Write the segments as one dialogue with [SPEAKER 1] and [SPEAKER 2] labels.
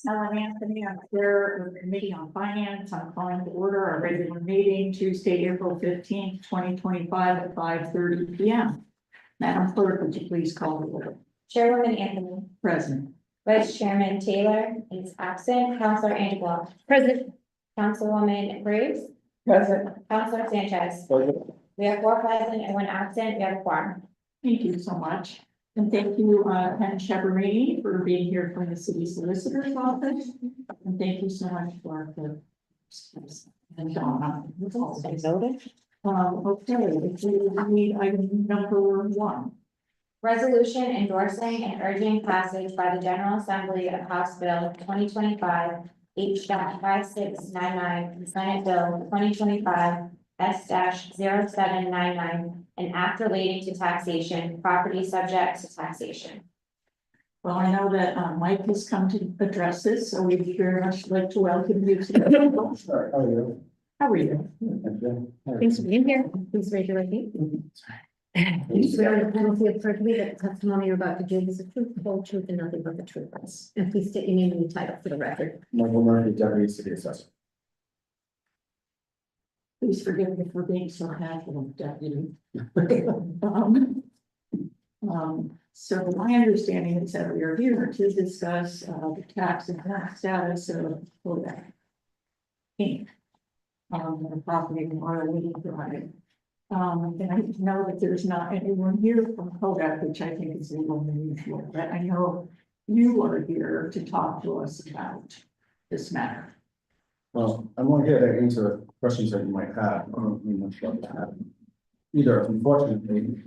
[SPEAKER 1] Ellen Anthony, I'm chair of the Committee on Finance. I'm calling to order our regular meeting Tuesday, April 15th, 2025 at 5:30 p.m. Madam Clerk, would you please call the order?
[SPEAKER 2] Chairwoman Anthony.
[SPEAKER 1] Present.
[SPEAKER 2] Vice Chairman Taylor is absent. Counselor Angela. Present. Councilwoman Graves.
[SPEAKER 1] Present.
[SPEAKER 2] Counselor Sanchez. We have 4 present and 1 absent. We have a quorum.
[SPEAKER 1] Thank you so much. And thank you, Ken Sheberini, for being here from the City Solicitor's Office. And thank you so much for and Donna. Okay, if we need item number 1.
[SPEAKER 2] Resolution endorsing and urging passage by the General Assembly of House Bill 2025 H.5699 and Senate Bill 2025 S-0799, an act relating to taxation, property subject to taxation.
[SPEAKER 1] Well, I know that Mike has come to address this, so we'd very much like to welcome you to the.
[SPEAKER 3] Sorry, how are you?
[SPEAKER 1] How are you?
[SPEAKER 4] Thanks for being here. Please raise your right hand. You swear under penalty of perjury that the testimony you're about to give is the truth, the whole truth, and nothing but the truth. And please state your name and your title for the record.
[SPEAKER 3] Michael Murphy, Deputy City Assessor.
[SPEAKER 1] Please forgive me for being so casual, Deputy. So my understanding is that we are here to discuss the tax and tax status of Kodak Inc. The property in Arlene Drive. And I know that there's not anyone here from Kodak, which I think is a little unusual, but I know you are here to talk to us about this matter.
[SPEAKER 3] Well, I'm only here to answer questions that you might have. Either, unfortunately,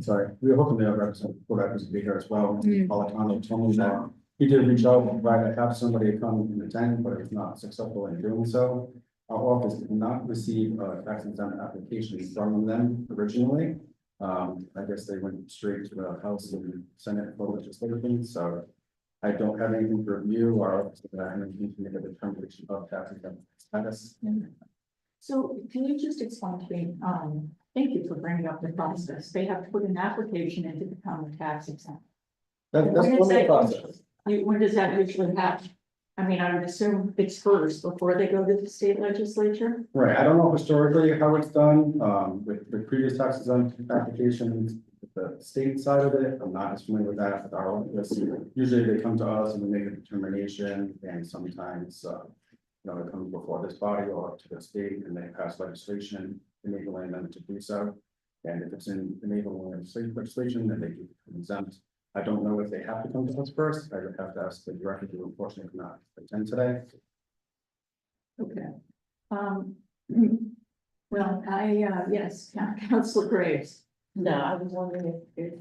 [SPEAKER 3] sorry, we were hoping to represent Kodak was be here as well. Politano told me that he did reach out and try to have somebody come and attend, but it's not successful in doing so. Our office did not receive a tax exempt application from them originally. I guess they went straight to the House and Senate for legislation, so I don't have anything to review. Our office does not have anything to make a determination of tax exempt status.
[SPEAKER 1] So can you just explain to me, thank you for bringing up the process. They have to put an application in to become a tax exempt.
[SPEAKER 3] That's
[SPEAKER 1] When
[SPEAKER 3] one
[SPEAKER 1] is
[SPEAKER 3] of the
[SPEAKER 1] that-
[SPEAKER 3] process.
[SPEAKER 1] When does that usually happen? I mean, I would assume it's first before they go to the state legislature.
[SPEAKER 3] Right, I don't know historically how it's done, with the previous tax exempt applications, the state side of it, I'm not as familiar with that, with our office. Usually they come to us and we make a determination, and sometimes, it comes before this body or to the state, and they pass legislation enabling them to do so. And if it's in enabling legislation, then they can exempt. I don't know if they have to come to us first. I would have to ask the director, who unfortunately cannot attend today.
[SPEAKER 1] Okay. Well, yes, Councilor Graves.
[SPEAKER 5] No, I was wondering if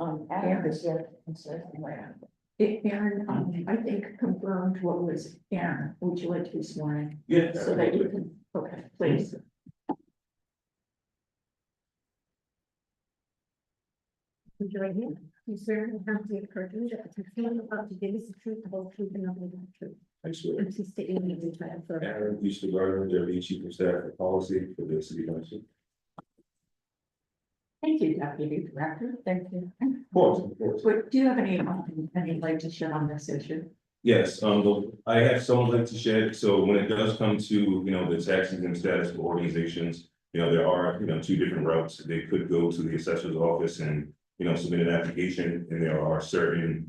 [SPEAKER 5] Aaron is here.
[SPEAKER 1] Aaron, I think confirmed what was Aaron. Would you like to this morning?
[SPEAKER 6] Yeah.
[SPEAKER 1] So that you can, okay, please.
[SPEAKER 4] Raise your right hand. You swear under penalty of perjury that the testimony you're about to give is the truth, the whole truth, and nothing but the truth.
[SPEAKER 6] Actually,
[SPEAKER 4] And please state your name and your title for the record.
[SPEAKER 6] Aaron used to learn Deputy Chief of Staff for Policy for the City Council.
[SPEAKER 1] Thank you, Deputy Director. Thank you.
[SPEAKER 6] Of course, of course.
[SPEAKER 1] But do you have any light to shed on this issue?
[SPEAKER 6] Yes, I have some light to shed. So when it does come to, the tax exempt status for organizations, there are, 2 different routes. They could go to the assessor's office and, submit an application, and there are certain,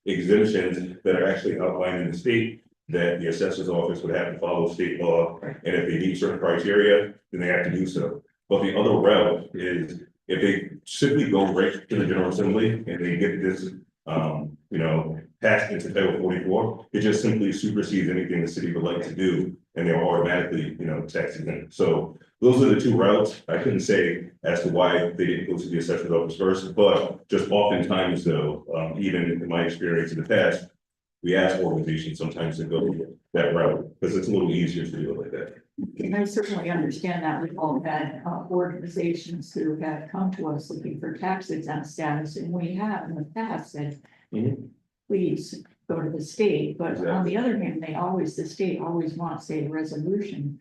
[SPEAKER 6] exemptions that are actually outlined in the state that the assessor's office would have to follow state law. And if they meet certain criteria, then they have to do so. But the other route is if they simply go right to the General Assembly and they get this, passed into Title 44, it just simply supersedes anything the city would like to do, and they're automatically, tax exempt. So those are the 2 routes. I couldn't say as to why they didn't go to the assessor's office first, but just oftentimes though, even in my experience in the past, we ask organizations sometimes to go that route because it's a little easier to do it like that.
[SPEAKER 1] And I certainly understand that we've all had organizations who have come to us looking for tax exempt status, and we have in the past said, please go to the state. But on the other hand, the state always wants a resolution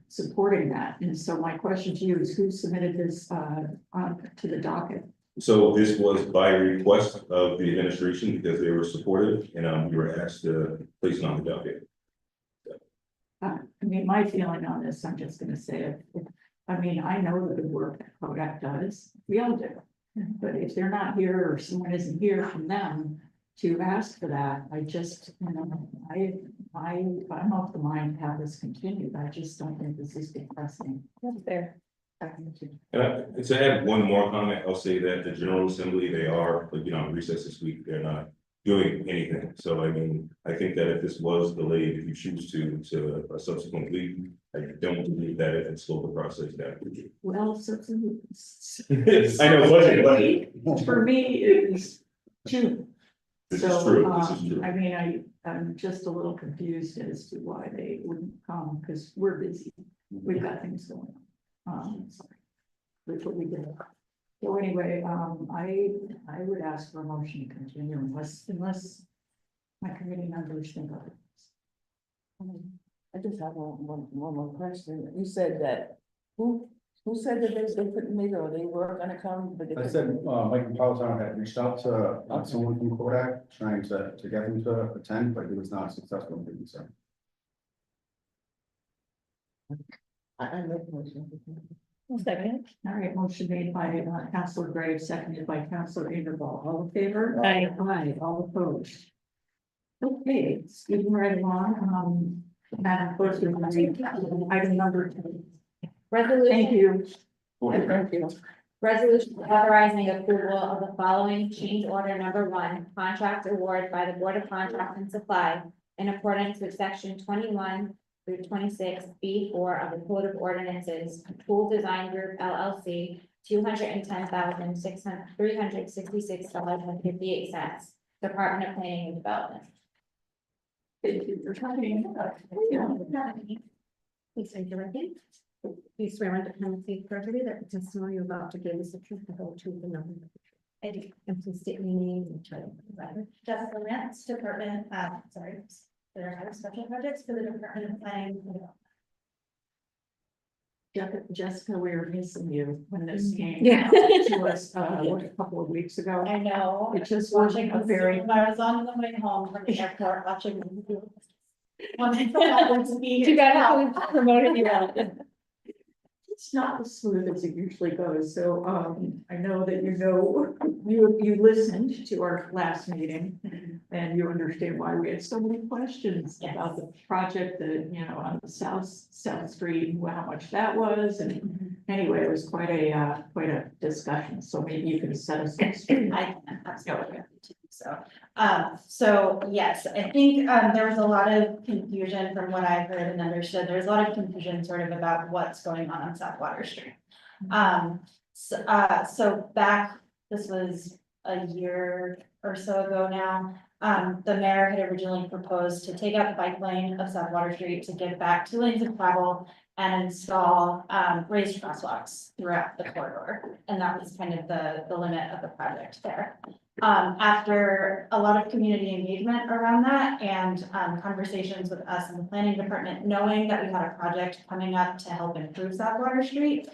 [SPEAKER 1] supporting that. And so my question to you is, who submitted this to the docket?
[SPEAKER 6] So this was by request of the administration because they were supportive and we were asked to place it on the docket.
[SPEAKER 1] I mean, my feeling on this, I'm just gonna say it. I mean, I know the work that Kodak does, we all do. But if they're not here or someone isn't here from them to ask for that, I just, you know, I'm of the mind to have this continued. I just don't think this is depressing.
[SPEAKER 5] That's fair.
[SPEAKER 6] And to add one more comment, I'll say that the General Assembly, they are, like, on recess this week, they're not doing anything. So I mean, I think that if this was delayed, if you choose to a subsequent week, I don't believe that it would slow the process down.
[SPEAKER 1] Well,
[SPEAKER 6] I know, budget.
[SPEAKER 1] for me, it was June.
[SPEAKER 6] This is
[SPEAKER 1] So,
[SPEAKER 6] true, this is true.
[SPEAKER 1] I mean, I'm just a little confused as to why they wouldn't come, because we're busy. We've got things going on. Sorry. With what we did. So anyway, I would ask for a motion to continue unless my committee members think of it.
[SPEAKER 5] I just have one more question. You said that, who said that they couldn't make it or they were gonna come, but they
[SPEAKER 3] I
[SPEAKER 5] couldn't?
[SPEAKER 3] said, Mike Napolitano had reached out to someone from Kodak, trying to get him to attend, but he was not successful in doing so.
[SPEAKER 5] I make a motion.
[SPEAKER 1] Second. All right, motion made by Councilor Graves, seconded by Councilor Ingerball. All in favor?
[SPEAKER 5] Aye.
[SPEAKER 1] Aye, all opposed. Okay, speaking right along, Madam Clerk, you want to read item number 2. Thank
[SPEAKER 2] Resolution,
[SPEAKER 1] you.
[SPEAKER 5] Thank you.
[SPEAKER 2] resolution authorizing approval of the following change order number 1, contract award by the Board of Contract and Supply in accordance with section 21 through 26 B4 of the Code of Ordinances, Tool Design Group LLC, $366.58, Department of Planning and Development.
[SPEAKER 1] Thank you for coming.
[SPEAKER 4] Please raise your right hand. Please swear under penalty of perjury that the testimony you're about to give is the truth, the whole truth, and nothing but the truth.
[SPEAKER 7] I do.
[SPEAKER 4] And please state your name and title for the record.
[SPEAKER 7] Jessica Lance, Department, for special projects for the Department of Planning. and Development.
[SPEAKER 1] Jessica, we were missing you when this came
[SPEAKER 4] Yeah.
[SPEAKER 1] to us, a couple of weeks ago.
[SPEAKER 7] I know.
[SPEAKER 1] It just
[SPEAKER 7] Watching
[SPEAKER 1] wasn't a very,
[SPEAKER 7] I was on the way home from the airport watching. Wanting to be here.
[SPEAKER 4] You got to promote you out.
[SPEAKER 1] it's not as smooth as it usually goes, so, I know that you listened to our last meeting. And you understand why we had so many questions
[SPEAKER 7] Yes.
[SPEAKER 1] about the project that, on the South Street, and how much that was, and anyway, it was quite a discussion, so maybe you can set us up straight.
[SPEAKER 7] I can, absolutely. So yes, I think, there was a lot of confusion from what I've heard and understood. There's a lot of confusion sort of about what's going on South Water Street. So back, this was a year or so ago now, the mayor had originally proposed to take out the bike lane of South Water Street to give back 2 lanes of travel and install, raised crosswalks throughout the corridor. And that was kind of the limit of the project there. After a lot of community engagement around that and, conversations with us in the planning department, knowing that we had a project coming up to help improve South Water Street,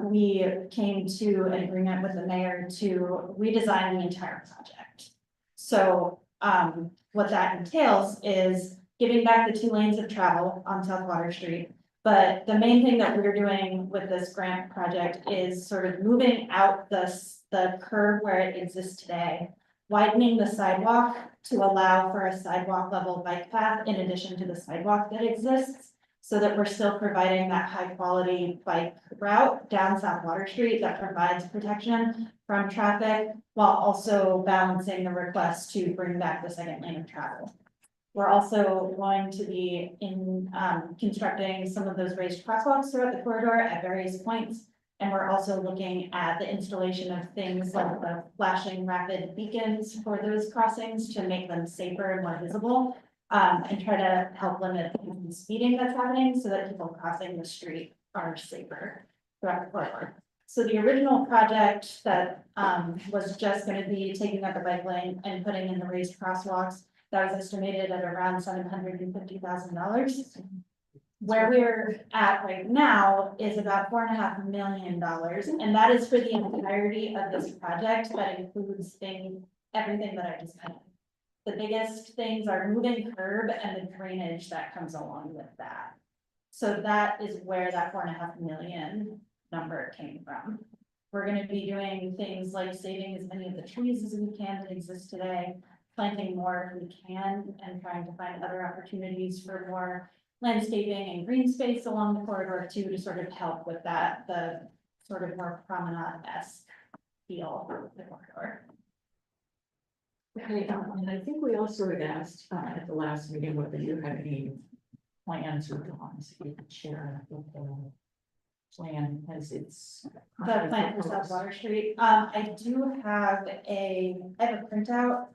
[SPEAKER 7] we came to an agreement with the mayor to redesign the entire project. So, what that entails is giving back the 2 lanes of travel on South Water Street. But the main thing that we're doing with this grant project is sort of moving out the curve where it exists today, widening the sidewalk to allow for a sidewalk level bike path in addition to the sidewalk that exists, so that we're still providing that high quality bike route down South Water Street that provides protection from traffic while also balancing the request to bring back the 2nd lane of travel. We're also going to be constructing some of those raised crosswalks throughout the corridor at various points. And we're also looking at the installation of things like the flashing rapid beacons for those crossings to make them safer and more visible. And try to help limit the speeding that's happening so that people crossing the street are safer throughout the corridor. So the original project that was just going to be taking up the bike lane and putting in the raised crosswalks, that was estimated at around $750,000. Where we're at right now is about $4.5 million, and that is for the entirety of this project, that includes everything that I just mentioned. The biggest things are moving curb and the drainage that comes along with that. So that is where that $4.5 million number came from. We're gonna be doing things like saving as many of the trees as we can that exist today, planting more if we can, and trying to find other opportunities for more landscaping and green space along the corridor too, to sort of help with that, the sort of more promenade-esque feel of the corridor.
[SPEAKER 1] Okay, and I think we also had asked, at the last meeting, whether you had any plans or drawings that you could share with the plan as it's.
[SPEAKER 7] The plan for South Water Street, I have a printout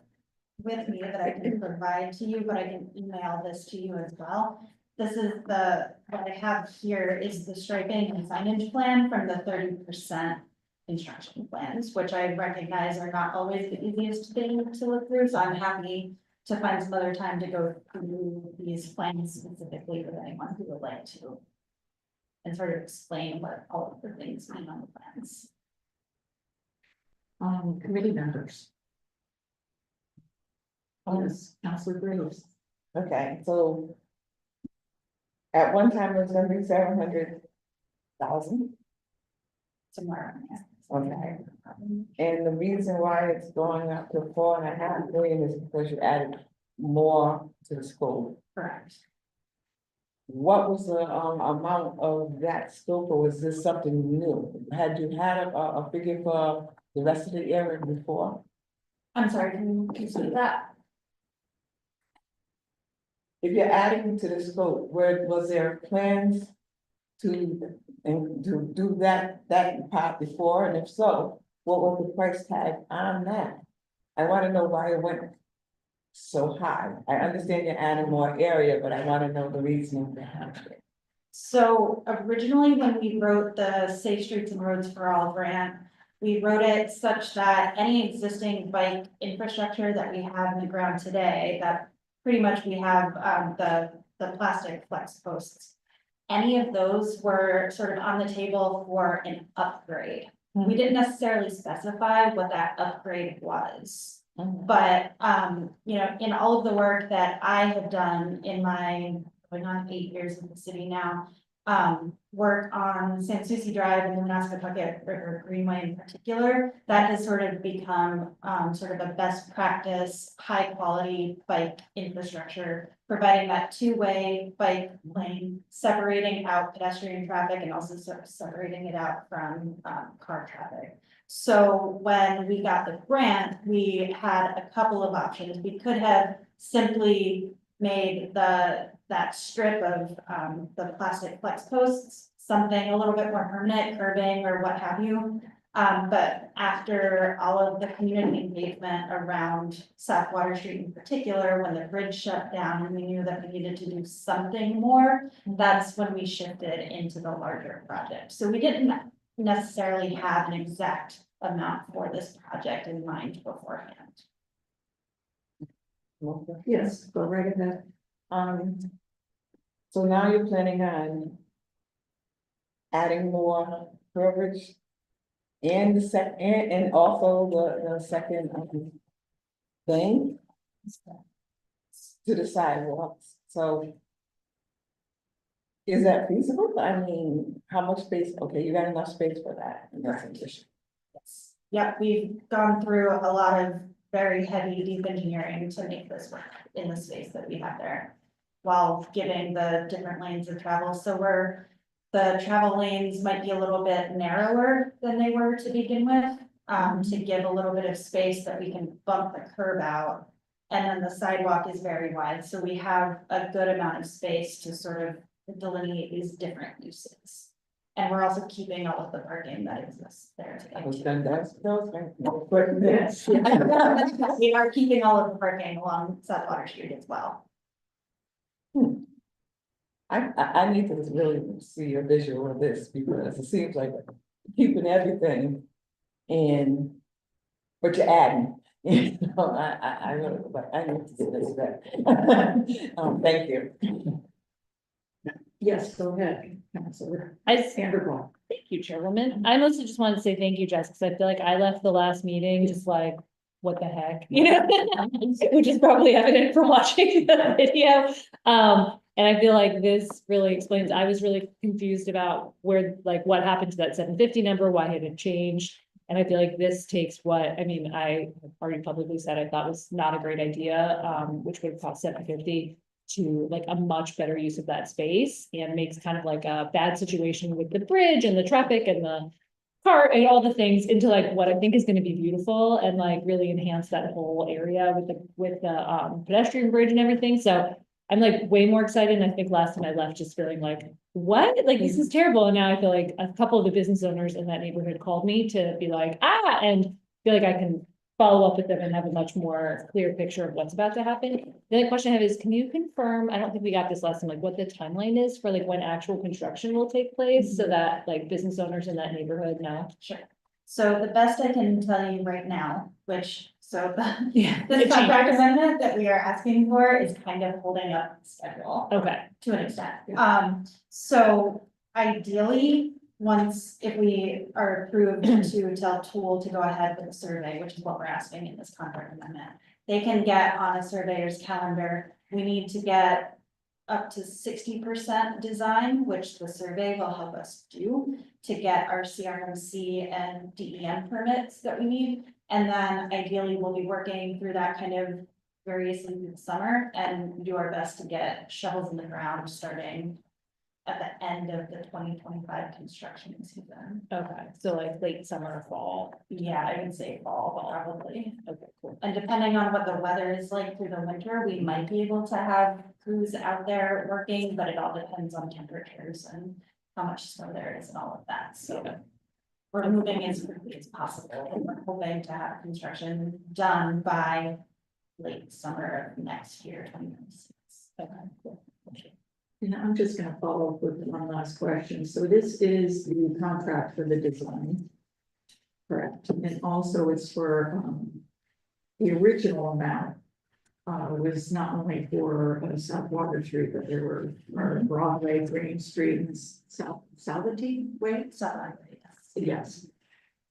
[SPEAKER 7] with me that I can provide to you, but I can email this to you as well. This is what I have here is the striping and signage plan from the 30% construction plans, which I recognize are not always the easiest thing to look through, so I'm happy to find some other time to go through these plans specifically with anyone who would like to. And sort of explain what all of the things mean on the plans.
[SPEAKER 1] Committee members. Yes, Councilor Graves.
[SPEAKER 5] Okay, so. At one time, it was gonna be 700,000,
[SPEAKER 7] Somewhere in there.
[SPEAKER 5] okay, and the reason why it's going up to 4.5 million is because you added more to the school.
[SPEAKER 7] Correct.
[SPEAKER 5] What was the amount of that scope, or was this something new? Had you had a figure for the rest of the area before?
[SPEAKER 7] I'm sorry, can you see that?
[SPEAKER 5] If you're adding to the scope, was there plans to do that part before, and if so, what was the price tag on that? I wanna know why it went so high. I understand you're adding more area, but I wanna know the reason behind it.
[SPEAKER 7] So originally, when we wrote the Safe Streets and Roads for All grant, we wrote it such that any existing bike infrastructure that we have in the ground today, that pretty much we have the plastic flex posts. Any of those were sort of on the table for an upgrade. We didn't necessarily specify what that upgrade was. But, you know, in all of the work that I have done in my, going on 8 years in the city now, work on San Souci Drive and the Munisquatucket River Greenway in particular, that has sort of become, sort of a best practice, high quality bike infrastructure, providing that two-way bike lane, separating out pedestrian traffic and also sort of separating it out from, car traffic. So when we got the grant, we had a couple of options. We could have simply made that strip of the plastic flex posts something a little bit more permanent, curbing or what have you. But after all of the community engagement around South Water Street in particular, when the bridge shut down and we knew that we needed to do something more, that's when we shifted into the larger project. So we didn't necessarily have an exact amount for this project in mind beforehand.
[SPEAKER 1] Yes, go right ahead.
[SPEAKER 5] So now you're planning on adding more coverage and and also the second thing to the sidewalks, so. Is that feasible? I mean, how much space? Okay, you got enough space for that. That's an issue.
[SPEAKER 7] Yes. Yep, we've gone through a lot of very heavy, deep engineering to make this work in the space that we have there, while giving the different lanes of travel. So the travel lanes might be a little bit narrower than they were to begin with, to give a little bit of space that we can bump the curb out. And then the sidewalk is very wide, so we have a good amount of space to sort of delineate these different uses. And we're also keeping all of the parking that exists there
[SPEAKER 5] I
[SPEAKER 7] today.
[SPEAKER 5] was
[SPEAKER 7] too.
[SPEAKER 5] done, that's,
[SPEAKER 1] Yes.
[SPEAKER 7] We are keeping all of the parking along South Water Street as well.
[SPEAKER 5] I need to really see a visual of this because it seems like keeping everything and, but you're adding. You know, I really, but I need to see this back. Thank you.
[SPEAKER 1] Yes, go ahead, Councilor
[SPEAKER 8] I,
[SPEAKER 1] Vanderbilt.
[SPEAKER 8] thank you, Chairwoman. I mostly just wanted to say thank you, Jess, because I feel like I left the last meeting just like, what the heck, you know? Which is probably evident from watching the video. And I feel like this really explains, I was really confused about where, like, what happened to that 750 number, why it had changed. And I feel like this takes what, I mean, I already publicly said I thought was not a great idea, which would have cost 750 to like a much better use of that space and makes kind of like a bad situation with the bridge and the traffic and the car and all the things into like what I think is gonna be beautiful and like really enhance that whole area with the pedestrian bridge and everything. So I'm like way more excited. And I think last time I left just feeling like, what? Like, this is terrible. And now I feel like a couple of the business owners in that neighborhood called me to be like, and feel like I can follow up with them and have a much more clear picture of what's about to happen. The other question I have is, can you confirm, I don't think we got this last time, like what the timeline is for like when actual construction will take place so that like business owners in that neighborhood know?
[SPEAKER 7] Sure. So the best I can tell you right now, the
[SPEAKER 8] Yeah.
[SPEAKER 7] this contract amendment that we are asking for is kind of holding up the schedule.
[SPEAKER 8] Okay,
[SPEAKER 7] To an extent. So ideally, if we are approved to tell Tool to go ahead with the survey, which is what we're asking in this contract amendment, they can get on a surveyor's calendar. We need to get up to 60% design, which the survey will help us do to get our CRMC and DEM permits that we need. And then ideally, we'll be working through that kind of variously through the summer and do our best to get shovels in the ground starting at the end of the 2025 construction season.
[SPEAKER 8] okay, so like late summer, fall.
[SPEAKER 7] Yeah, I would say fall, probably.
[SPEAKER 8] Okay, cool.
[SPEAKER 7] And depending on what the weather is like through the winter, we might be able to have crews out there working, but it all depends on temperatures and how much snow there is and all of that, so. We're moving as quickly as possible, and we're hoping to have construction done by late summer of next year, 2026.
[SPEAKER 8] Okay, cool.
[SPEAKER 1] And I'm just gonna follow up with one last question. So this is the contract for the design. Correct, and also it's for, the original amount. Was not only for South Water Street, but there were Broadway, Green Street, and Southity Way. Yes.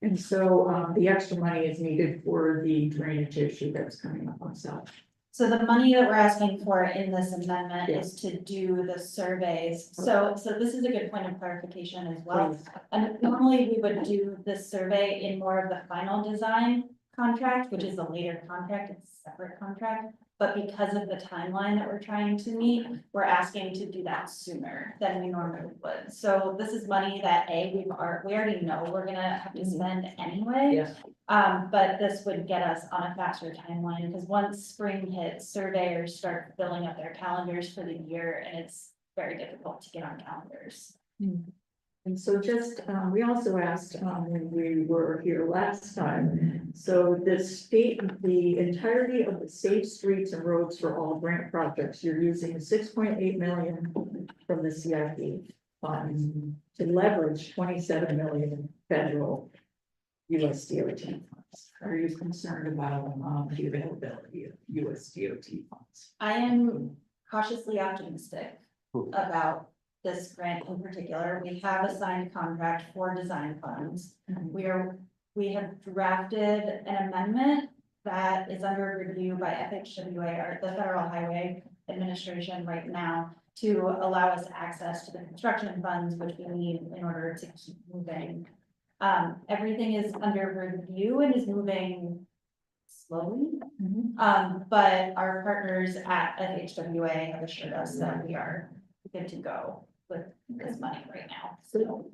[SPEAKER 1] And so, the extra money is needed for the drainage issue that's coming up on South.
[SPEAKER 7] So the money that we're asking for in this amendment is to do the surveys. So this is a good point of clarification as well. And normally we would do this survey in more of the final design contract, which is a later contract, it's a separate contract. But because of the timeline that we're trying to meet, we're asking to do that sooner than we normally would. So this is money that we already know we're gonna have to spend anyway.
[SPEAKER 1] Yes.
[SPEAKER 7] But this would get us on a faster timeline, because once spring hits, surveyors start filling up their calendars for the year, and it's very difficult to get on calendars.
[SPEAKER 1] And so just, we also asked, when we were here last time, so the entirety of the safe streets and roads for all grant projects, you're using 6.8 million from the CIP funds to leverage 27 million federal US DOT funds. Are you concerned about, the availability of US DOT funds?
[SPEAKER 7] I am cautiously optimistic about this grant in particular. We have a signed contract for design funds. We have drafted an amendment that is under review by FHWA, or the Federal Highway Administration right now, to allow us access to the construction funds, which we need in order to keep moving. Everything is under review and is moving slowly. But our partners at FHWA have assured us that we are good to go with this money right now. So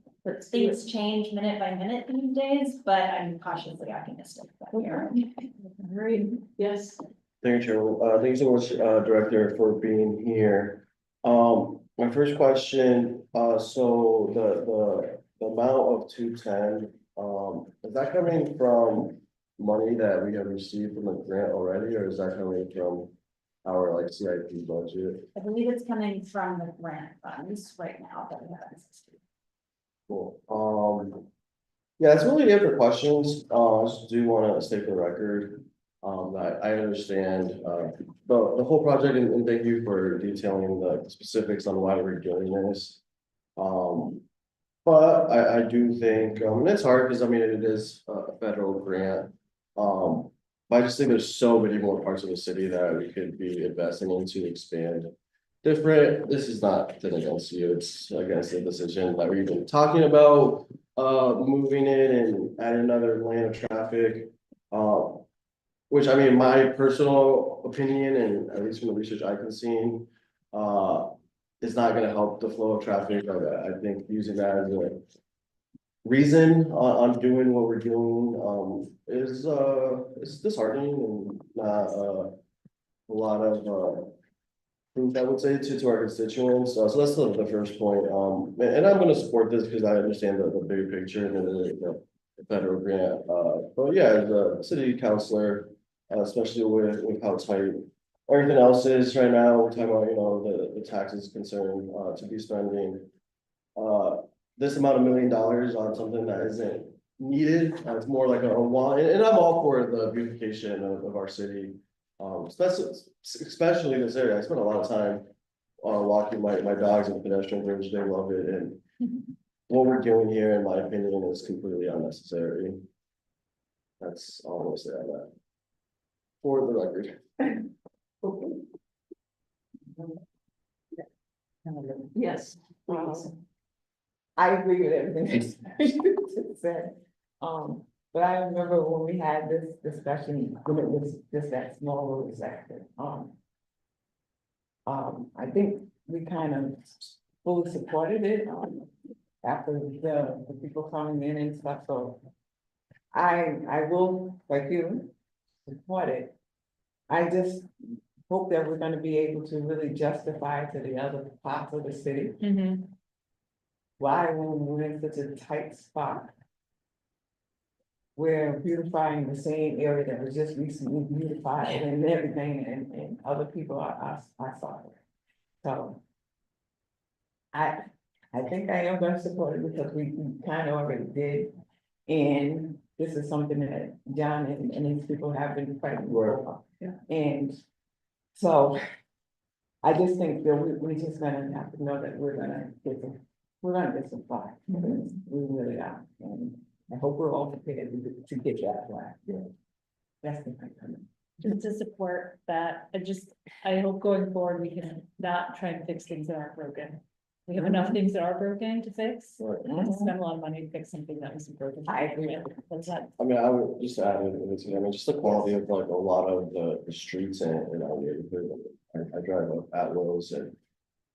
[SPEAKER 7] things change minute by minute these days, but I'm cautiously optimistic that we are.
[SPEAKER 1] Right, yes.
[SPEAKER 9] Thank you, Chairman. Thank you so much, Director, for being here. My first question, so the amount of 210, is that coming from money that we have received from the grant already, or is that coming from our like CIP budget?
[SPEAKER 7] I believe it's coming from the grant funds right now that we have access to.
[SPEAKER 9] Cool. Yeah, that's really it for questions. I just do want to state for the record. I understand, the whole project and thank you for detailing the specifics on why we're doing this. But I do think, and it's hard because I mean, it is a federal grant. But I just think there's so many more parts of the city that we could be investing in to expand. This is not that against you, it's against the decision that we're even talking about, moving in and add another lane of traffic. Which I mean, my personal opinion, and at least from the research I can see, is not gonna help the flow of traffic. I think using that as a reason on doing what we're doing, is disheartening and not, a lot of, proof, I would say, to our constituents. So that's the first point. And I'm gonna support this because I understand the bigger picture and the federal grant. But yeah, as a city councilor, especially with how tight everything else is right now, we're talking about, you know, the taxes concern, to be spending. This amount of $1 million on something that isn't needed, it's more like a want, and I'm all for the beautification of our city. Especially this area, I spent a lot of time, walking my dogs and pedestrian bridge, they love it, and what we're doing here, in my opinion, is completely unnecessary. That's all I'm gonna say on that. For the record.
[SPEAKER 1] Yes.
[SPEAKER 5] I agree with everything you just said. But I remember when we had this discussion, when it was just that small little section, I think we kind of fully supported it, after the people coming in and stuff, so I will, like you, support it. I just hope that we're gonna be able to really justify to the other parts of the city why, when we're in such a tight spot, we're beautifying the same area that was just recently beautified and everything, and other people are sorry. So I think I am gonna support it because we kind of already did. And this is something that John and these people have been fighting for.
[SPEAKER 1] Yeah.
[SPEAKER 5] And so I just think that we just gonna have to know that we're gonna get supply. We really are. And I hope we're all prepared to get that flag. Yeah. That's the thing.
[SPEAKER 8] Just to support that, I hope going forward, we can not try and fix things that aren't broken. We have enough things that are broken to fix. Let's spend a lot of money to fix something that wasn't broken.
[SPEAKER 5] I agree.
[SPEAKER 8] That's not.
[SPEAKER 9] I mean, I would just add, just the quality of like a lot of the streets in our neighborhood. I drive up at Wills and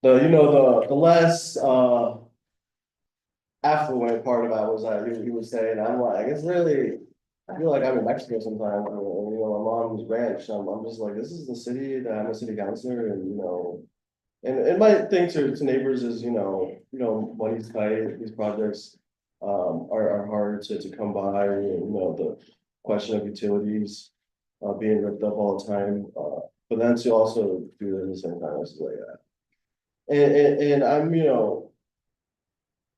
[SPEAKER 9] the less, affluent part about was that he was saying, I'm like, it's really, I feel like I'm in Mexico sometimes, my mom's ranch, I'm just like, this is the city that I'm a city councilor, and and my thing to neighbors is, money's tight, these projects are hard to come by, and the question of utilities being ripped up all the time, but then to also do it at the same time, it's like that. And I'm,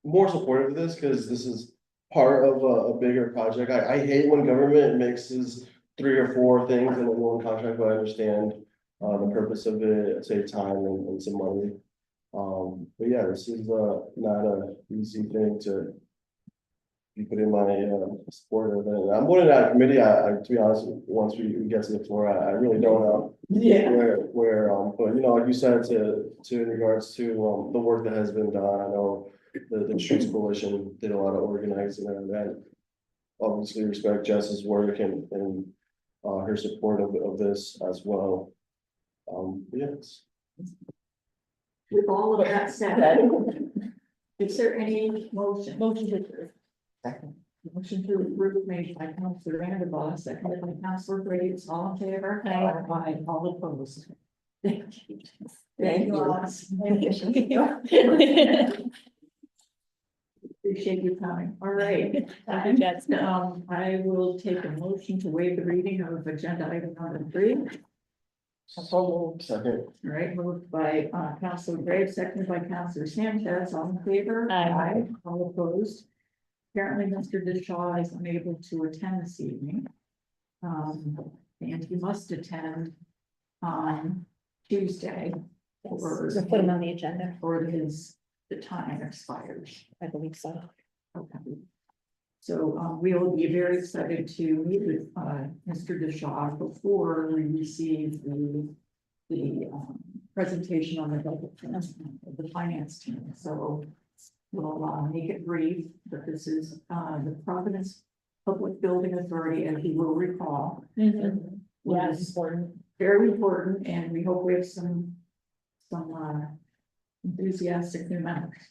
[SPEAKER 9] more supportive of this because this is part of a bigger project. I hate when government mixes 3 or 4 things in one contract, but I understand the purpose of it, save time and some money. But yeah, this is not an easy thing to be put in my support of it. I'm voting out of committee. To be honest, once we get to the floor, I really don't know.
[SPEAKER 5] Yeah.
[SPEAKER 9] Where but like you said, to in regards to the work that has been done, I know the Streets Coalition did a lot of organizing and that. Obviously respect Jess's work and her support of this as well. Yes.
[SPEAKER 1] With all of that said, is there any motion? Motion to approve.
[SPEAKER 5] Second.
[SPEAKER 1] Motion to approve made by Councilor Vanderboss, seconded by Councilor Graves, all in favor?
[SPEAKER 8] Aye.
[SPEAKER 1] All opposed. Thank you.
[SPEAKER 5] Thank you.
[SPEAKER 1] Alice. Appreciate you coming. All right.
[SPEAKER 8] Thank you, Jess.
[SPEAKER 1] I will take a motion to waive the reading of agenda item number 3.
[SPEAKER 9] Second.
[SPEAKER 1] All right, moved by Councilor Graves, seconded by Councilor Sanchez, all in favor?
[SPEAKER 8] Aye.
[SPEAKER 1] All opposed. Apparently, Mr. Dishaw is unable to attend this evening. and he must attend on Tuesday. Or
[SPEAKER 4] So put them on the agenda,
[SPEAKER 1] or the time expires.
[SPEAKER 4] I believe so.
[SPEAKER 1] Okay. So, we will be very excited to meet with, Mr. DeShaw before we receive the presentation on the budget of the finance team. So we'll, make it brief, but this is, the Providence Public Building Authority, as you will recall.
[SPEAKER 8] Yeah,
[SPEAKER 1] was
[SPEAKER 8] it's important.
[SPEAKER 1] very important, and we hope we have some enthusiastic new members.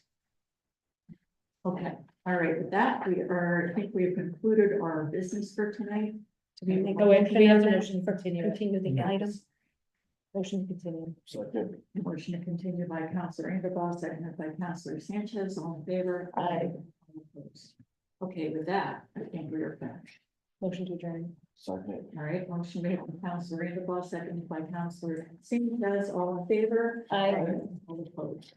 [SPEAKER 1] Okay, all right, with that, I think we have concluded our business for tonight.
[SPEAKER 4] Do we make a
[SPEAKER 8] Oh, wait, do we have a
[SPEAKER 4] motion
[SPEAKER 8] motion for continue?
[SPEAKER 4] continue the item?
[SPEAKER 8] Motion to continue.
[SPEAKER 9] Second.
[SPEAKER 1] Motion to continue by Counselor Ingersoll, seconded by Counselor Sanchez, all in favor?
[SPEAKER 8] Aye.
[SPEAKER 1] All opposed. Okay, with that, I think we are finished.
[SPEAKER 8] Motion to adjourn.
[SPEAKER 9] Second.
[SPEAKER 1] All right, motion made by Counselor Ingersoll, seconded by Counselor Sanchez, all in favor?
[SPEAKER 8] Aye.
[SPEAKER 1] All opposed.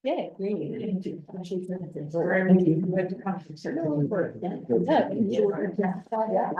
[SPEAKER 8] Yay.
[SPEAKER 1] Great, thank you.
[SPEAKER 8] Thank
[SPEAKER 1] For everything you had to come to.
[SPEAKER 8] Yeah.
[SPEAKER 1] Yeah.